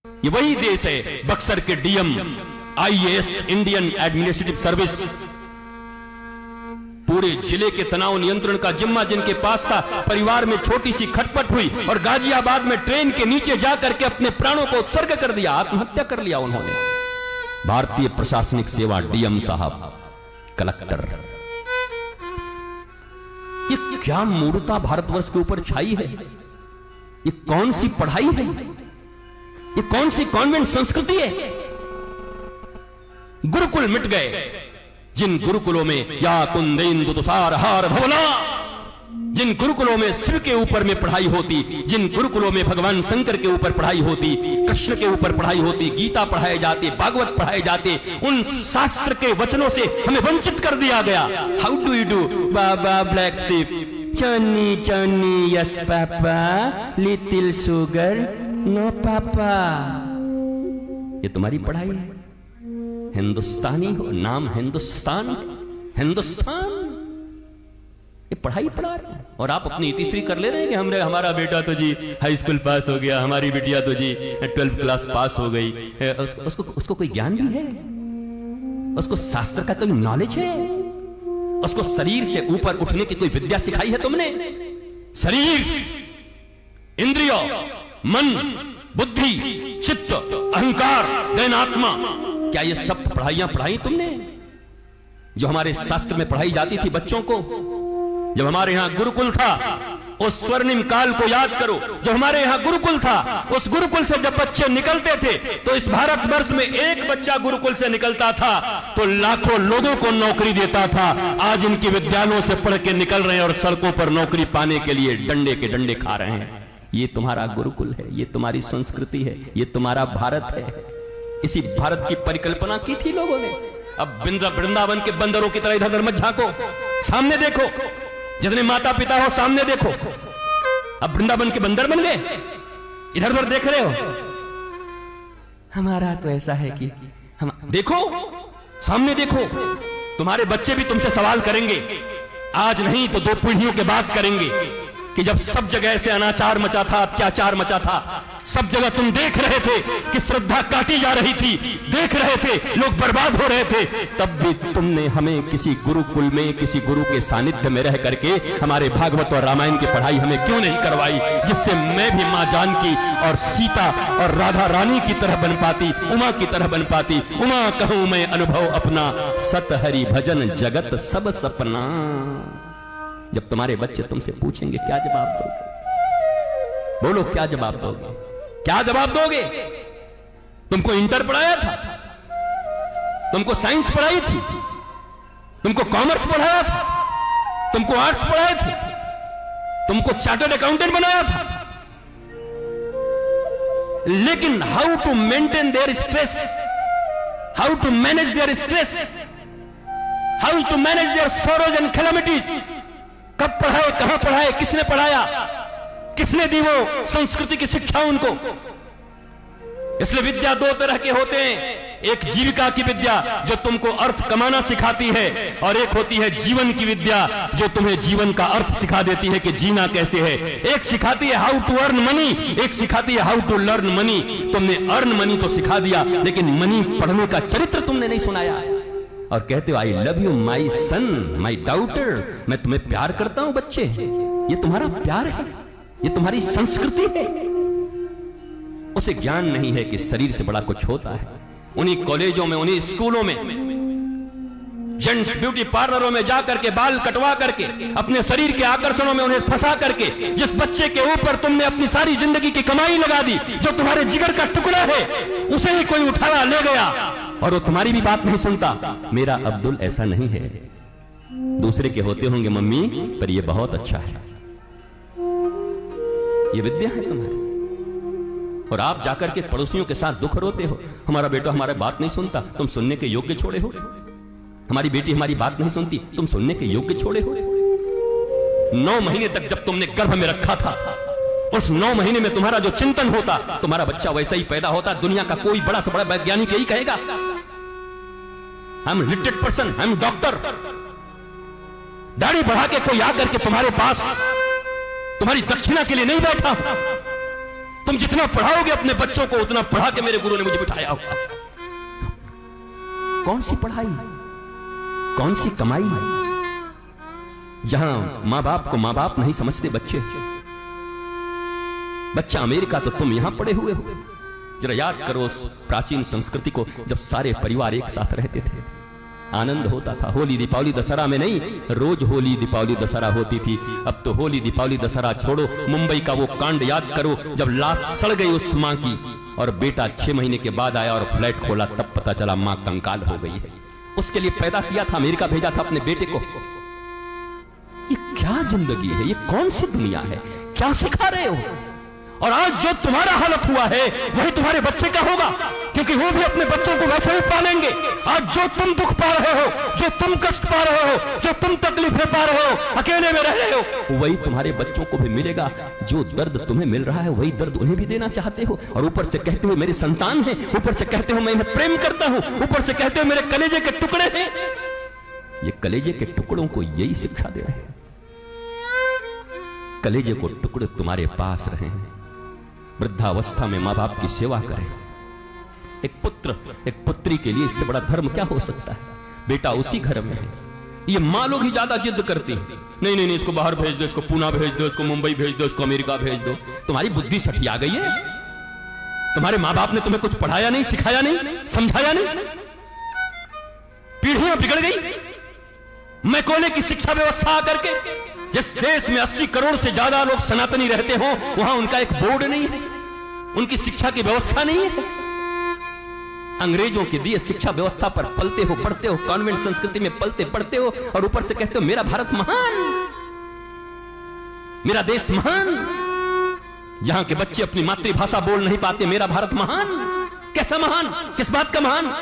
ये वही देश है बक्सर के DM IAS Indian administrative service, पूरे जिले के तनाव नियंत्रण का जिम्मा जिनके पास था। परिवार में छोटी सी खटपट हुई और गाजियाबाद में ट्रेन के नीचे जाकर के अपने प्राणों को उत्सर्ग कर दिया, आत्महत्या कर लिया उन्होंने। भारतीय प्रशासनिक सेवा डीएम साहब, कलेक्टर, ये क्या मूर्खता भारतवर्ष के ऊपर छाई है? ये कौन सी पढ़ाई है? ये कौन सी कॉन्वेंट संस्कृति है? गुरुकुल मिट गए, जिन गुरुकुलों में या कुंदेन्दु तुषार हार धवला, जिन गुरुकुलों में शिव के ऊपर में पढ़ाई होती, जिन गुरुकुलों में भगवान शंकर के ऊपर पढ़ाई होती, कृष्ण के ऊपर पढ़ाई होती, गीता पढ़ाए जाते, भागवत पढ़ाए जाते, उन शास्त्र के वचनों से हमें वंचित कर दिया गया। How do you do baa baa black sheep, Johnny Johnny yes papa, little sugar no papa. ये तुम्हारी पढ़ाई है? हिंदुस्तानी हो, नाम हिंदुस्तान, हिंदुस्तान, ये पढ़ाई पढ़ा रहे हैं और आप अपनी इतिश्री कर ले रहे हैं कि हमने, हमारा बेटा तो जी हाई स्कूल पास हो गया, हमारी बिटिया तो जी 12th क्लास पास हो गई। उसको कोई ज्ञान भी है? उसको शास्त्र का कोई नॉलेज है? उसको शरीर से ऊपर उठने की कोई विद्या सिखाई है तुमने? शरीर, इंद्रिय, मन, बुद्धि, चित्त, अहंकार, दैनात्मा, क्या ये सब पढ़ाइयां पढ़ाई तुमने जो हमारे शास्त्र में पढ़ाई जाती थी बच्चों को? जब हमारे यहां गुरुकुल था, उस स्वर्णिम काल को याद करो। जब हमारे यहां गुरुकुल था, उस गुरुकुल से जब बच्चे निकलते थे तो इस भारतवर्ष में एक बच्चा गुरुकुल से निकलता था तो लाखों लोगों को नौकरी देता था। आज इनके विद्यालयों से पढ़ के निकल रहे हैं और सड़कों पर नौकरी पाने के लिए डंडे के डंडे खा रहे हैं। ये तुम्हारा गुरुकुल है, ये तुम्हारी संस्कृति है, ये तुम्हारा भारत है। इसी भारत की परिकल्पना की थी लोगों ने। अब वृंदावन के बंदरों की तरह इधर उधर मत झांको, सामने देखो। जितने माता पिता हो सामने देखो। अब वृंदावन के बंदर बन गए, इधर उधर देख रहे हो। हमारा तो ऐसा है कि हम, देखो सामने देखो। तुम्हारे बच्चे भी तुमसे सवाल करेंगे, आज नहीं तो 2 पीढ़ियों के बाद करेंगे, कि जब सब जगह से अनाचार मचा था, अत्याचार मचा था, सब जगह तुम देख रहे थे कि श्रद्धा काटी जा रही थी, देख रहे थे लोग बर्बाद हो रहे थे, तब भी तुमने हमें किसी गुरुकुल में, किसी गुरु के सानिध्य में रह करके हमारे भागवत और रामायण की पढ़ाई हमें क्यों नहीं करवाई, जिससे मैं भी मां जानकी और सीता और राधा रानी की तरह बन पाती, उमा की तरह बन पाती। उमा कहूं मैं अनुभव अपना, सत हरि भजन जगत सब सपना। जब तुम्हारे बच्चे तुमसे पूछेंगे क्या जवाब दोगे? बोलो क्या जवाब दोगे? क्या जवाब दोगे? तुमको इंटर पढ़ाया था, तुमको साइंस पढ़ाई थी, तुमको कॉमर्स पढ़ाया था, तुमको आर्ट्स पढ़ाए थे, तुमको चार्टर्ड अकाउंटेंट बनाया था, लेकिन how to maintain their stress, how to manage their stress, how to manage their sorrows and calamities, कब पढ़ाए, कहां पढ़ाए, किसने पढ़ाया, किसने दी वो संस्कृति की शिक्षा उनको? इसलिए विद्या 2 तरह के होते हैं। एक जीविका की विद्या जो तुमको अर्थ कमाना सिखाती है, और एक होती है जीवन की विद्या जो तुम्हें जीवन का अर्थ सिखा देती है कि जीना कैसे है। एक सिखाती है हाउ टू अर्न मनी, एक सिखाती है हाउ टू लर्न मनी। तुमने अर्न मनी तो सिखा दिया, लेकिन मनी पढ़ने का चरित्र तुमने नहीं सुनाया। और कहते हो I love you my son, my daughter, मैं तुम्हें प्यार करता हूं। बच्चे, ये तुम्हारा प्यार है, ये तुम्हारी संस्कृति है। उसे ज्ञान नहीं है कि शरीर से बड़ा कुछ होता है। उन्हीं कॉलेजों में, उन्हीं स्कूलों में, जेंट्स ब्यूटी पार्लरों में जाकर के बाल कटवा करके, अपने शरीर के आकर्षणों में उन्हें फंसा करके, जिस बच्चे के ऊपर तुमने अपनी सारी जिंदगी की कमाई लगा दी, जो तुम्हारे जिगर का टुकड़ा है, उसे ही कोई उठाया ले गया और वो तुम्हारी भी बात नहीं सुनता। मेरा अब्दुल ऐसा नहीं है, दूसरे के होते होंगे मम्मी, पर ये बहुत अच्छा है। ये विद्या है तुम्हारी। और आप जाकर के पड़ोसियों के साथ दुख रोते हो, हमारा बेटा हमारी बात नहीं सुनता, तुम सुनने के योग्य छोड़े हो। हमारी बेटी हमारी बात नहीं सुनती, तुम सुनने के योग्य छोड़े हो। 9 महीने तक जब तुमने गर्भ में रखा था, उस 9 महीने में तुम्हारा जो चिंतन होता, तुम्हारा बच्चा वैसा ही पैदा होता। दुनिया का कोई बड़ा से बड़ा वैज्ञानिक यही कहेगा, I am literate person, I am doctor. दाढ़ी बढ़ा के कोई आकर के तुम्हारे पास तुम्हारी दक्षिणा के लिए नहीं बैठा। तुम तुम जितना पढ़ाओगे अपने बच्चों को उतना पढ़ा के मेरे गुरु ने मुझे बिठाया होगा। कौन सी पढ़ाई, कौन सी कमाई, जहां मां बाप को मां बाप नहीं समझते बच्चे। बच्चा अमेरिका तो तुम यहां पड़े हुए हो। जरा याद करो उस प्राचीन संस्कृति को, जब सारे परिवार एक साथ रहते थे, आनंद होता था। होली दीपावली दशहरा में नहीं, रोज होली दीपावली दशहरा होती थी। अब तो होली दीपावली दशहरा छोड़ो, मुंबई का वो कांड याद करो जब लाश सड़ गई उस मां की और बेटा 6 महीने के बाद आया और फ्लैट खोला, तब पता चला मां कंकाल हो गई है। उसके लिए पैदा किया था, अमेरिका भेजा था अपने बेटे को। ये क्या जिंदगी है, ये कौन सी दुनिया है, क्या सिखा रहे हो? और आज जो तुम्हारा हालत हुआ है वही तुम्हारे बच्चे का होगा, क्योंकि वो भी अपने बच्चों को वैसे ही पालेंगे। आज जो तुम दुख पा रहे हो, जो तुम कष्ट पा रहे हो, जो तुम तकलीफें पा रहे हो, अकेले में रह रहे हो, वही तुम्हारे बच्चों को भी मिलेगा। जो दर्द तुम्हें मिल रहा है वही दर्द उन्हें भी देना चाहते हो। और ऊपर से कहते हो मेरे संतान हैं, ऊपर से कहते हो मैं इन्हें प्रेम करता हूं, ऊपर से कहते हो मेरे कलेजे के टुकड़े हैं। ये कलेजे के टुकड़ों को यही शिक्षा दे रहे हैं। कलेजे को टुकड़े तुम्हारे पास रहे हैं। वृद्धावस्था में मां बाप की सेवा करें। एक पुत्र एक पुत्री के लिए इससे बड़ा धर्म क्या हो सकता है? बेटा उसी घर में है। ये मां लोग ही ज्यादा जिद करती हैं, नहीं नहीं नहीं, इसको बाहर भेज दो, इसको पुणे भेज दो, इसको मुंबई भेज दो, इसको अमेरिका भेज दो। तुम्हारी बुद्धि सठिया गई है? तुम्हारे मां बाप ने तुम्हें कुछ पढ़ाया नहीं, सिखाया नहीं, समझाया नहीं? पीढ़ियां बिगड़ गई। मैकोले की शिक्षा व्यवस्था आकर के, जिस देश में 80 करोड़ से ज्यादा लोग सनातनी रहते हो, वहां उनका एक बोर्ड नहीं है, उनकी शिक्षा की व्यवस्था नहीं है। अंग्रेजों के दिए शिक्षा व्यवस्था पर पलते हो, पढ़ते हो, कॉन्वेंट संस्कृति में पलते पढ़ते हो, और ऊपर से कहते हो मेरा भारत महान, मेरा देश महान। जहां के बच्चे अपनी मातृभाषा बोल नहीं पाते, मेरा भारत महान। कैसा महान, किस बात का महान?